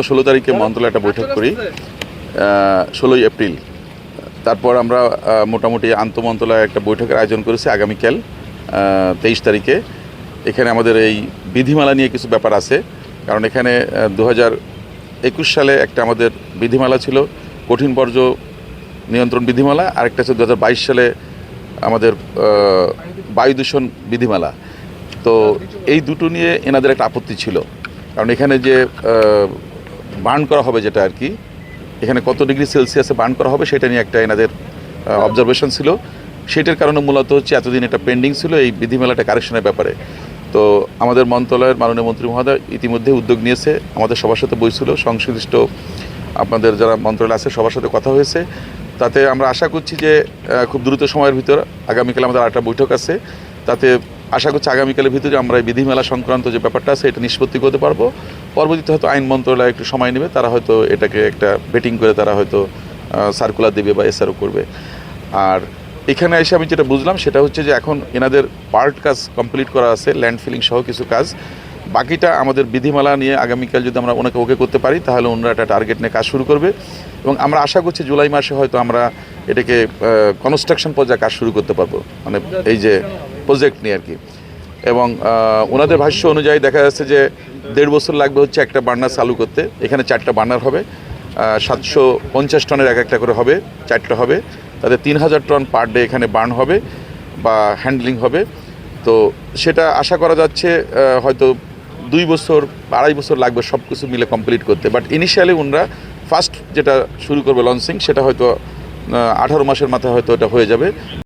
16 তারিখে মন্ত্রণালয়ে একটা বৈঠক করি 16 এপ্রিল। তারপর আমরা মোটামুটি আন্তঃমন্ত্রণালয়ে একটা বৈঠকের আয়োজন করেছি আগামীকাল 23 তারিখে। এখানে আমাদের এই বিধিমালা নিয়ে কিছু ব্যাপার আছে, কারণ এখানে 2021 সালে একটা আমাদের বিধিমালা ছিল, কঠিন বর্জ্য নিয়ন্ত্রণ বিধিমালা, আরেকটা ছিল 2022 সালে আমাদের বায়ু দূষণ বিধিমালা। তো এই দুটো নিয়ে এনাদের একটা আপত্তি ছিল, কারণ এখানে যে বার্ন করা হবে, যেটা আর কি এখানে কত ডিগ্রি সেলসিয়াসে বার্ন করা হবে সেটা নিয়ে একটা এনাদের অবজারভেশন ছিল। সেটার কারণে মূলত হচ্ছে এতদিন এটা পেন্ডিং ছিল এই বিধিমালাটা কারেকশনের ব্যাপারে। তো আমাদের মন্ত্রণালয়ের মাননীয় মন্ত্রী মহোদয় ইতিমধ্যে উদ্যোগ নিয়েছে, আমাদের সবার সাথে বইছিল, সংশ্লিষ্ট আপনাদের যারা মন্ত্রণালয় আছে সবার সাথে কথা হয়েছে। তাতে আমরা আশা করছি যে খুব দ্রুত সময়ের ভিতর আগামীকাল আমাদের আরেকটা বৈঠক আছে, তাতে আশা করছি আগামীকালের ভিতরে আমরা এই বিধিমালা সংক্রান্ত যে ব্যাপারটা আছে এটা নিষ্পত্তি করতে পারবো। পরবর্তীতে হয়তো আইন মন্ত্রণালয় একটু সময় নেবে, তারা হয়তো এটাকে একটা বেটিং করে তারা হয়তো সার্কুলার দেবে বা এসআরও করবে। আর এখানে এসে আমি যেটা বুঝলাম সেটা হচ্ছে যে এখন এনাদের পার্ট কাজ কমপ্লিট করা আছে, ল্যান্ড ফিলিং সহ কিছু কাজ, বাকিটা আমাদের বিধিমালা নিয়ে আগামীকাল যদি আমরা ওকে করতে পারি তাহলে ওনারা একটা টার্গেট নিয়ে কাজ শুরু করবে, এবং আমরা আশা করছি জুলাই মাসে হয়তো আমরা এটাকে কনস্ট্রাকশন পর্যায়ে কাজ শুরু করতে পারবো, মানে এই যে প্রজেক্ট নিয়ে আর কি। এবং ওনাদের ভাষ্য অনুযায়ী দেখা যাচ্ছে যে 1.5 বছর লাগবে হচ্ছে একটা বার্নার চালু করতে। এখানে 4টা বার্নার হবে, 750 টনের একটা করে হবে, 4টা হবে, তাতে 3000 টন পার ডে এখানে বার্ন হবে বা হ্যান্ডলিং হবে। তো সেটা আশা করা যাচ্ছে হয়তো 2 বছর 2.5 বছর লাগবে সব কিছু মিলে কমপ্লিট করতে। বাট ইনিশিয়ালি ওনারা ফার্স্ট যেটা শুরু করবে লঞ্চিং, সেটা হয়তো 18 মাসের মাথায় হয়তো এটা হয়ে যাবে।